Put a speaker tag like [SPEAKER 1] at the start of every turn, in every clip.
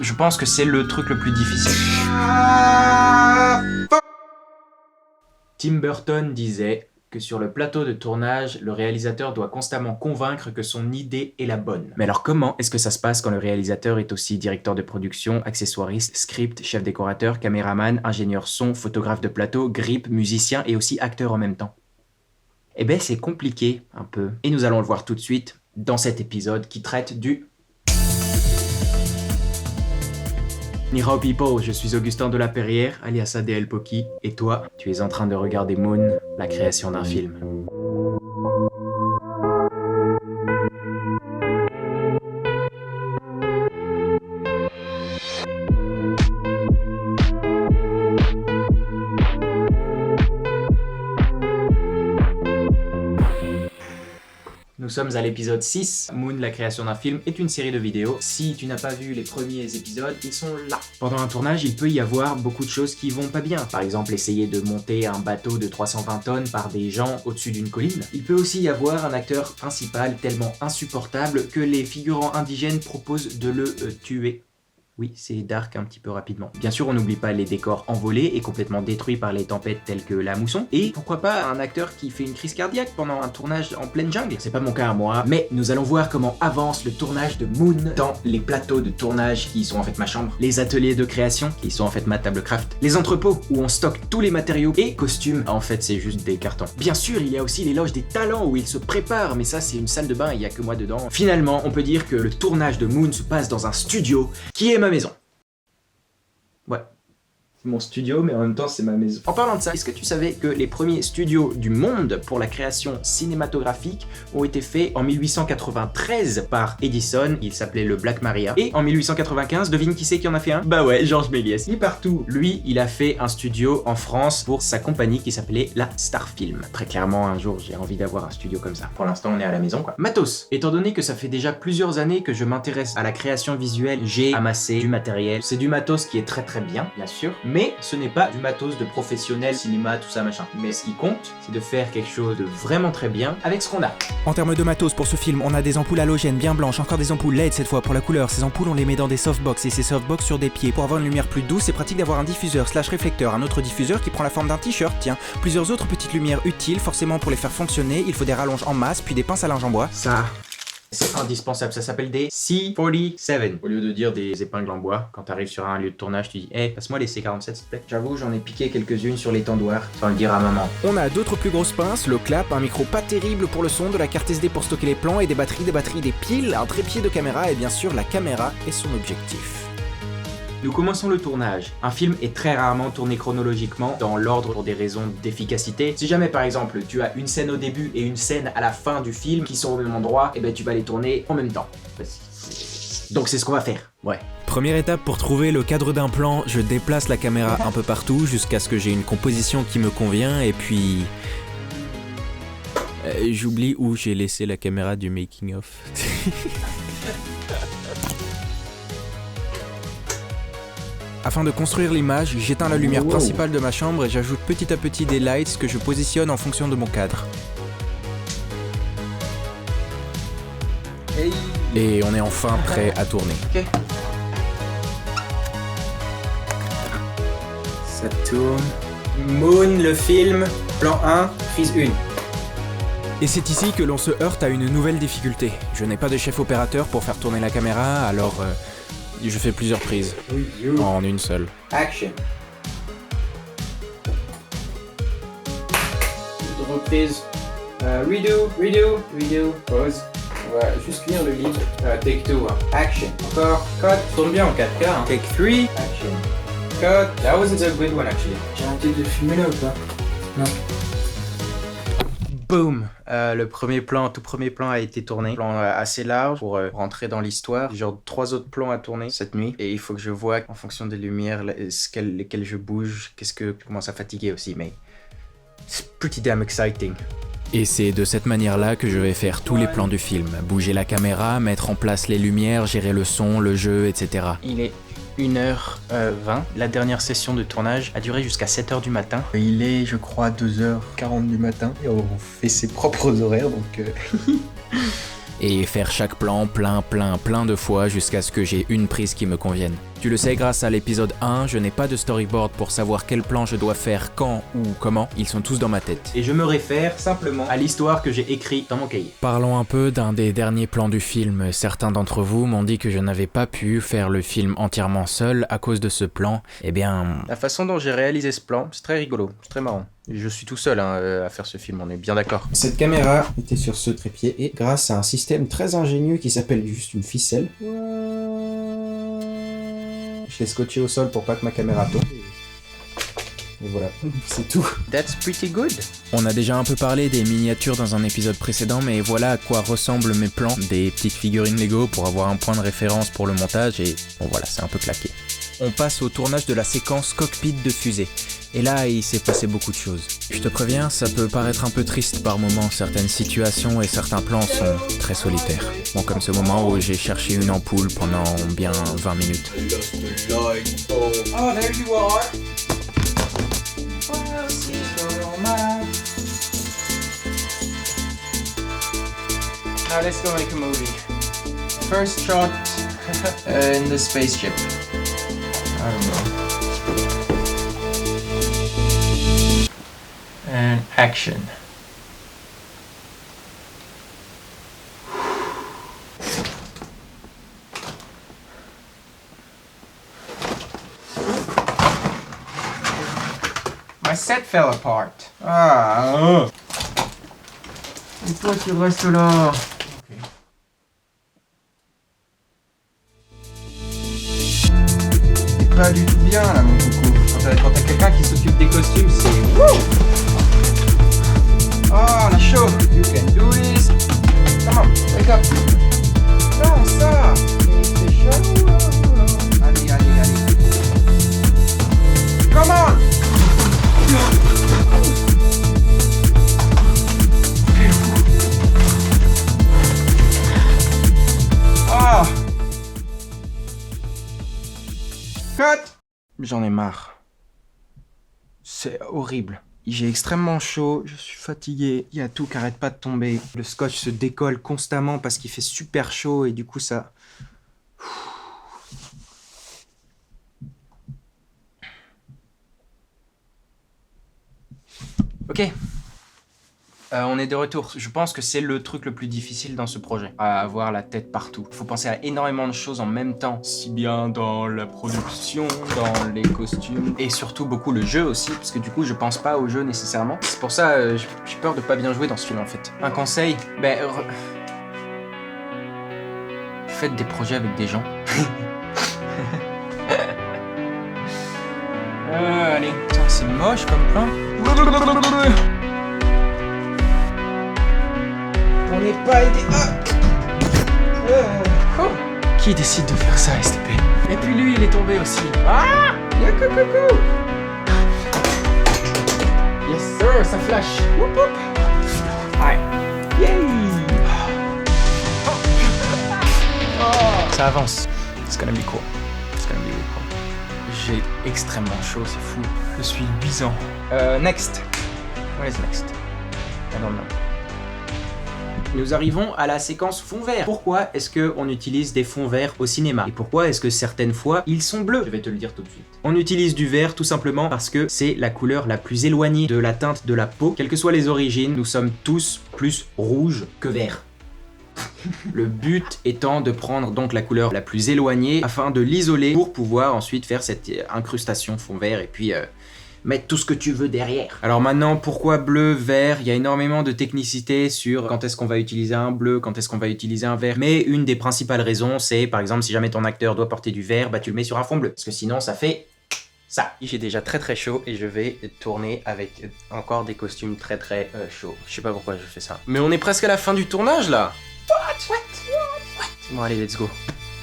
[SPEAKER 1] Je pense que c'est le truc le plus difficile. Tim Burton disait que sur le plateau de tournage, le réalisateur doit constamment convaincre que son idée est la bonne. Mais alors comment est-ce que ça se passe quand le réalisateur est aussi directeur de production, accessoiriste, script, chef décorateur, caméraman, ingénieur son, photographe de plateau, grip, musicien et aussi acteur en même temps? Eh ben c'est compliqué un peu. Et nous allons le voir tout de suite dans cet épisode qui traite du... Ni hao people, je suis Augustin de la Perrière, alias ADL Poki, et toi, tu es en train de regarder Moon, la création d'un film. Nous sommes à l'épisode 6. Moon, la création d'un film, est une série de vidéos. Si tu n'as pas vu les premiers épisodes, ils sont là. Pendant un tournage, il peut y avoir beaucoup de choses qui vont pas bien. Par exemple, essayer de monter un bateau de 320 tonnes par des gens au-dessus d'une colline. Il peut aussi y avoir un acteur principal tellement insupportable que les figurants indigènes proposent de le tuer. Oui, c'est dark un petit peu rapidement. Bien sûr, on n'oublie pas les décors envolés et complètement détruits par les tempêtes telles que la mousson. Et pourquoi pas un acteur qui fait une crise cardiaque pendant un tournage en pleine jungle. C'est pas mon cas à moi, mais nous allons voir comment avance le tournage de Moon dans les plateaux de tournage qui sont en fait ma chambre, les ateliers de création qui sont en fait ma table craft, les entrepôts où on stocke tous les matériaux et costumes. En fait, c'est juste des cartons. Bien sûr, il y a aussi les loges des talents où ils se préparent, mais ça, c'est une salle de bain, il y a que moi dedans. Finalement, on peut dire que le tournage de Moon se passe dans un studio qui est ma maison. Ouais. C'est mon studio, mais en même temps, c'est ma maison. En parlant de ça, est-ce que tu savais que les premiers studios du monde pour la création cinématographique ont été faits en 1893 par Edison, il s'appelait le Black Maria, et en 1895, devine qui c'est qui en a fait un? Bah ouais, Georges Méliès. Il est partout. Lui, il a fait un studio en France pour sa compagnie qui s'appelait la Star Film. Très clairement, un jour, j'ai envie d'avoir un studio comme ça. Pour l'instant, on est à la maison, quoi. Matos. Étant donné que ça fait déjà plusieurs années que je m'intéresse à la création visuelle, j'ai amassé du matériel. C'est du matos qui est très bien sûr, mais ce n'est pas du matos de professionnel, cinéma, tout ça machin. Mais ce qui compte, c'est de faire quelque chose de vraiment très bien avec ce qu'on a.
[SPEAKER 2] En termes de matos pour ce film, on a des ampoules halogènes bien blanches, encore des ampoules LED cette fois pour la couleur. Ces ampoules, on les met dans des softbox et ces softbox sur des pieds. Pour avoir une lumière plus douce, c'est pratique d'avoir un diffuseur / réflecteur, un autre diffuseur qui prend la forme d'un t-shirt, tiens. Plusieurs autres petites lumières utiles, forcément pour les faire fonctionner, il faut des rallonges en masse, puis des pinces à linge en bois.
[SPEAKER 1] Ça, c'est indispensable, ça s'appelle des C47. Au lieu de dire des épingles en bois, quand t'arrives sur un lieu de tournage, tu dis hey, passe-moi les C47 s'il te plaît. J'avoue, j'en ai piqué quelques-unes sur l'étendoir, sans le dire à maman.
[SPEAKER 2] On a d'autres plus grosses pinces, le clap, un micro pas terrible pour le son, de la carte SD pour stocker les plans et des batteries, des piles, un trépied de caméra et bien sûr la caméra et son objectif.
[SPEAKER 1] Nous commençons le tournage. Un film est très rarement tourné chronologiquement dans l'ordre pour des raisons d'efficacité. Si jamais par exemple tu as une scène au début et une scène à la fin du film qui sont au même endroit, et ben tu vas les tourner en même temps. Donc c'est ce qu'on va faire. Ouais.
[SPEAKER 2] Première étape pour trouver le cadre d'un plan, je déplace la caméra un peu partout jusqu'à ce que j'ai une composition qui me convient et puis... j'oublie où j'ai laissé la caméra du making of. Afin de construire l'image, j'éteins la lumière principale de ma chambre et j'ajoute petit à petit des lights que je positionne en fonction de mon cadre. Et on est enfin prêt à tourner.
[SPEAKER 1] Ok. Ça tourne. Moon, le film, plan 1, prise 1.
[SPEAKER 2] Et c'est ici que l'on se heurte à une nouvelle difficulté. Je n'ai pas de chef opérateur pour faire tourner la caméra, alors... je fais plusieurs prises, en une seule.
[SPEAKER 1] Action. Reprise. Redo. Pause. On va juste lire le livre. Take 2. Action. Encore. Cut. Tourne bien en 4K. Hein. Take 3. Action. Cut. That was a good one actually. J'ai arrêté de filmer là ou pas? Non. Boom! Le tout premier plan a été tourné. Un plan assez large pour rentrer dans l'histoire. J'ai genre 3 autres plans à tourner cette nuit. Et il faut que je vois en fonction des lumières lesquelles je bouge, qu'est-ce que je commence à fatiguer aussi. Mais c'est pretty damn exciting.
[SPEAKER 2] Et c'est de cette manière-là que je vais faire tous les plans du film. Bouger la caméra, mettre en place les lumières, gérer le son, le jeu, etc.
[SPEAKER 1] Il est 1h20. La dernière session de tournage a duré jusqu'à 7h du matin. Il est, je crois, 2h40 du matin. Et on fait ses propres horaires, donc...
[SPEAKER 2] et faire chaque plan plein de fois jusqu'à ce que j'ai une prise qui me convienne. Tu le sais, grâce à l'épisode 1, je n'ai pas de storyboard pour savoir quel plan je dois faire quand ou comment, ils sont tous dans ma tête.
[SPEAKER 1] Et je me réfère simplement à l'histoire que j'ai écrite dans mon cahier.
[SPEAKER 2] Parlons un peu d'un des derniers plans du film. Certains d'entre vous m'ont dit que je n'avais pas pu faire le film entièrement seul à cause de ce plan. Eh bien...
[SPEAKER 1] La façon dont j'ai réalisé ce plan, c'est très rigolo, c'est très marrant. Je suis tout seul à faire ce film, on est bien d'accord.
[SPEAKER 3] Cette caméra était sur ce trépied et grâce à un système très ingénieux qui s'appelle juste une ficelle, je l'ai scotché au sol pour pas que ma caméra tombe. Et voilà, c'est tout.
[SPEAKER 1] That's pretty good.
[SPEAKER 2] On a déjà un peu parlé des miniatures dans un épisode précédent, mais voilà à quoi ressemblent mes plans. Des petites figurines Lego pour avoir un point de référence pour le montage et bon voilà, c'est un peu claqué. On passe au tournage de la séquence cockpit de fusée. Et là, il s'est passé beaucoup de choses. Je te préviens, ça peut paraître un peu triste par moments, certaines situations et certains plans sont très solitaires. Bon, comme ce moment où j'ai cherché une ampoule pendant bien 20 minutes.
[SPEAKER 3] Oh, there you are.
[SPEAKER 1] Now let's go make a movie. First shot in the spaceship. I don't know. And action. My set fell apart. Ah. Et toi tu restes là. Okay. C'est pas du tout bien là mon coucou. Quand t'as quelqu'un qui s'occupe des costumes, c'est wouh. Oh la chaud. You can do this. Come on, wake up. Non ça. C'est chaud. Allez. Come on. Ah. Cut. J'en ai marre. C'est horrible. J'ai extrêmement chaud, je suis fatigué, il y a tout qui arrête pas de tomber. Le scotch se décolle constamment parce qu'il fait super chaud et du coup ça... Ok. On est de retour. Je pense que c'est le truc le plus difficile dans ce projet. À avoir la tête partout. Il faut penser à énormément de choses en même temps. Si bien dans la production, dans les costumes. Et surtout beaucoup le jeu aussi. Parce que du coup je pense pas au jeu nécessairement. C'est pour ça j'ai peur de pas bien jouer dans ce film en fait. Un conseil, faites des projets avec des gens. Allez. Putain, c'est moche comme plan. On n'est pas aidé. Qui décide de faire ça, STP? Et puis lui, il est tombé aussi. Ah! Y'a coucou! Yes sir, ça flash. Whoop whoop. Aïe. Yay! Oh. Ça avance. It's gonna be cool. It's gonna be really cool. J'ai extrêmement chaud, c'est fou. Je suis luisant. Next. What is next? I don't know. Nous arrivons à la séquence fond vert. Pourquoi est-ce qu'on utilise des fonds verts au cinéma? Et pourquoi est-ce que certaines fois, ils sont bleus? Je vais te le dire tout de suite. On utilise du vert tout simplement parce que c'est la couleur la plus éloignée de la teinte de la peau. Quelles que soient les origines, nous sommes tous plus rouges que verts. Le but étant de prendre donc la couleur la plus éloignée afin de l'isoler pour pouvoir ensuite faire cette incrustation fond vert et puis... mettre tout ce que tu veux derrière. Alors maintenant, pourquoi bleu, vert? Il y a énormément de technicité sur quand est-ce qu'on va utiliser un bleu, quand est-ce qu'on va utiliser un vert. Mais une des principales raisons, c'est par exemple si jamais ton acteur doit porter du vert, bah tu le mets sur un fond bleu. Parce que sinon ça fait ça. J'ai déjà très chaud et je vais tourner avec encore des costumes très chauds. Je sais pas pourquoi je fais ça. Mais on est presque à la fin du tournage là. What? Bon allez, let's go.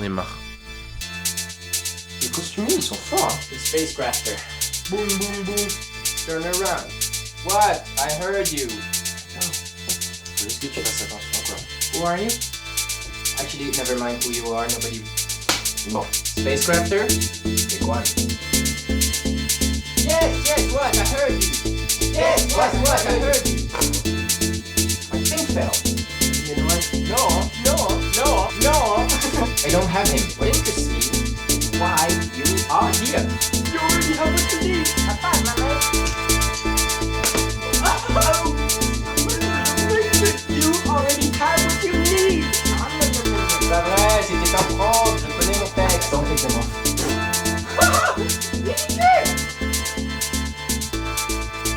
[SPEAKER 1] On est marre. Les costumiers ils sont forts hein. The Spacecrafter. Boom, boom, boom. Turn around. What? I heard you. Oh. Faut juste que tu fasses attention, quoi. Who are you? Actually, never mind who you are. Nobody... Bon. Spacecrafter. Pick one. Yes, what? I heard you. Yes, what? I heard you. My thing fell. You know what? No, I don't have him. What interests me is why you are here. You already have what you need. Have fun, my man. You already have what you need. C'est pas vrai, c'était un prank. Je connais mon texte. Don't take them off.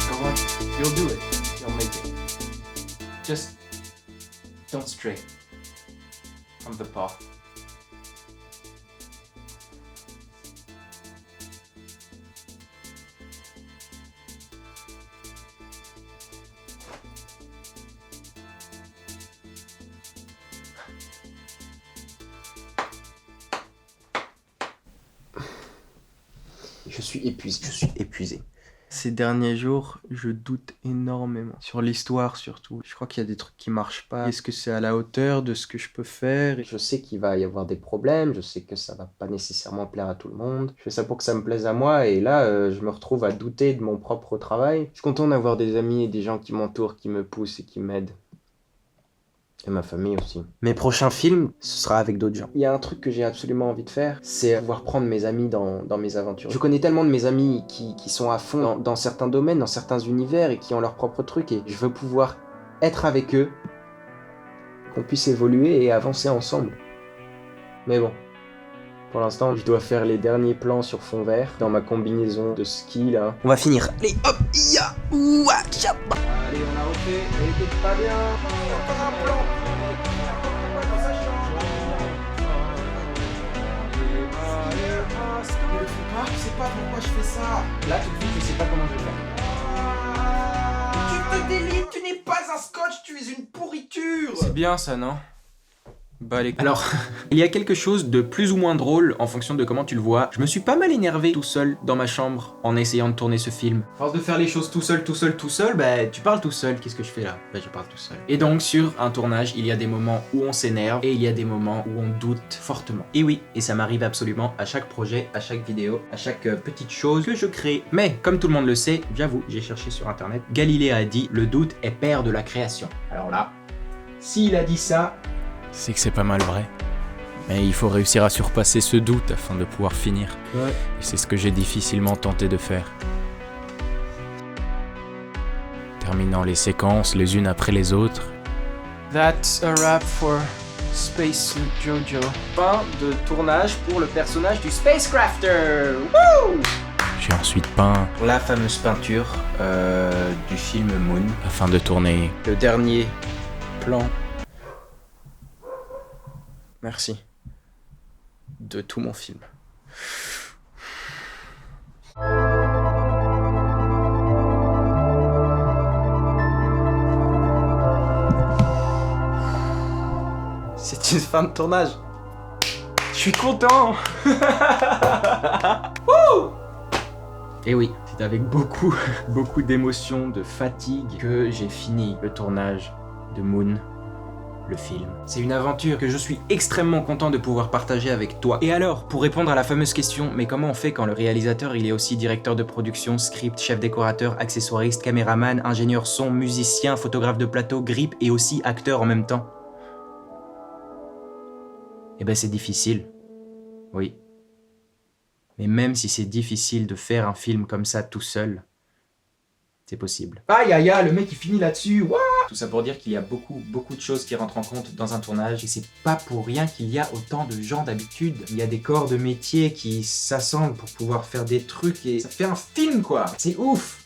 [SPEAKER 1] Come on, you'll do it. You'll make it. Just don't stray from the path.
[SPEAKER 3] Je suis épuisé. Ces derniers jours, je doute énormément. Sur l'histoire surtout. Je crois qu'il y a des trucs qui marchent pas. Est-ce que c'est à la hauteur de ce que je peux faire? Je sais qu'il va y avoir des problèmes, je sais que ça va pas nécessairement plaire à tout le monde. Je fais ça pour que ça me plaise à moi et là, je me retrouve à douter de mon propre travail. Je suis content d'avoir des amis et des gens qui m'entourent, qui me poussent et qui m'aident. Et ma famille aussi. Mes prochains films, ce sera avec d'autres gens. Il y a un truc que j'ai absolument envie de faire, c'est pouvoir prendre mes amis dans mes aventures. Je connais tellement de mes amis qui sont à fond dans certains domaines, dans certains univers et qui ont leur propre truc et je veux pouvoir être avec eux, qu'on puisse évoluer et avancer ensemble. Mais bon, pour l'instant, je dois faire les derniers plans sur fond vert dans ma combinaison de ski là. On va finir. Allez, hop, ya, ouah, chapa. Allez, on a refait. Elle était pas bien. Encore un plan. Ne le fais pas, tu sais pas pourquoi je fais ça.
[SPEAKER 1] Là, tout de suite, je sais pas comment je vais faire.
[SPEAKER 3] Tu te délites, tu n'es pas un scotch, tu es une pourriture.
[SPEAKER 2] C'est bien ça, non? Bah les...
[SPEAKER 1] Alors, il y a quelque chose de plus ou moins drôle en fonction de comment tu le vois. Je me suis pas mal énervé tout seul dans ma chambre en essayant de tourner ce film. À force de faire les choses tout seul, bah tu parles tout seul. Qu'est-ce que je fais là? Bah je parle tout seul. Et donc sur un tournage, il y a des moments où on s'énerve et il y a des moments où on doute fortement. Et oui, et ça m'arrive absolument à chaque projet, à chaque vidéo, à chaque petite chose que je crée. Mais comme tout le monde le sait, j'avoue, j'ai cherché sur internet, Galilée a dit « Le doute est père de la création ». Alors là, s'il a dit ça...
[SPEAKER 2] C'est que c'est pas mal vrai. Mais il faut réussir à surpasser ce doute afin de pouvoir finir.
[SPEAKER 3] Ouais.
[SPEAKER 2] Et c'est ce que j'ai difficilement tenté de faire. Terminant les séquences les unes après les autres.
[SPEAKER 1] That's a wrap for Space Jojo. Fin de tournage pour le personnage du Spacecrafter. Woo!
[SPEAKER 2] J'ai ensuite peint
[SPEAKER 3] La fameuse peinture du film Moon.
[SPEAKER 2] afin de tourner.
[SPEAKER 3] Le dernier plan. Merci. De tout mon film. C'est une fin de tournage. Je suis content.
[SPEAKER 1] Et oui, c'est avec beaucoup d'émotions, de fatigue que j'ai fini le tournage de Moon, le film. C'est une aventure que je suis extrêmement content de pouvoir partager avec toi. Et alors, pour répondre à la fameuse question, mais comment on fait quand le réalisateur il est aussi directeur de production, script, chef décorateur, accessoiriste, caméraman, ingénieur son, musicien, photographe de plateau, grip et aussi acteur en même temps? Eh ben c'est difficile. Oui. Mais même si c'est difficile de faire un film comme ça tout seul, c'est possible. Aïe aïe aïe, le mec il finit là-dessus, wouah! Tout ça pour dire qu'il y a beaucoup de choses qui rentrent en compte dans un tournage et c'est pas pour rien qu'il y a autant de gens d'habitude. Il y a des corps de métier qui s'assemblent pour pouvoir faire des trucs et ça fait un film quoi! C'est ouf!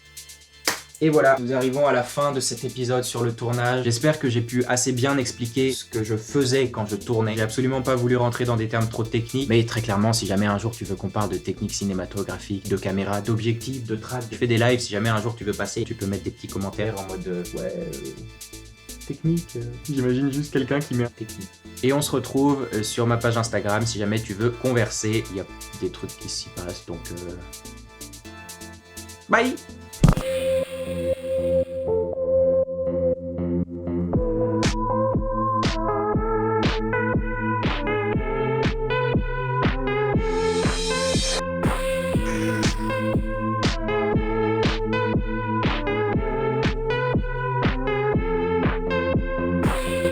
[SPEAKER 1] Et voilà, nous arrivons à la fin de cet épisode sur le tournage. J'espère que j'ai pu assez bien expliquer ce que je faisais quand je tournais. J'ai absolument pas voulu rentrer dans des termes trop techniques, mais très clairement, si jamais un jour tu veux qu'on parle de techniques cinématographiques, de caméra, d'objectifs, de trad, je fais des lives, si jamais un jour tu veux passer, tu peux mettre des petits commentaires en mode technique, j'imagine juste quelqu'un qui met un technique. Et on se retrouve sur ma page Instagram si jamais tu veux converser. Il y a des trucs qui s'y passent, donc... Bye!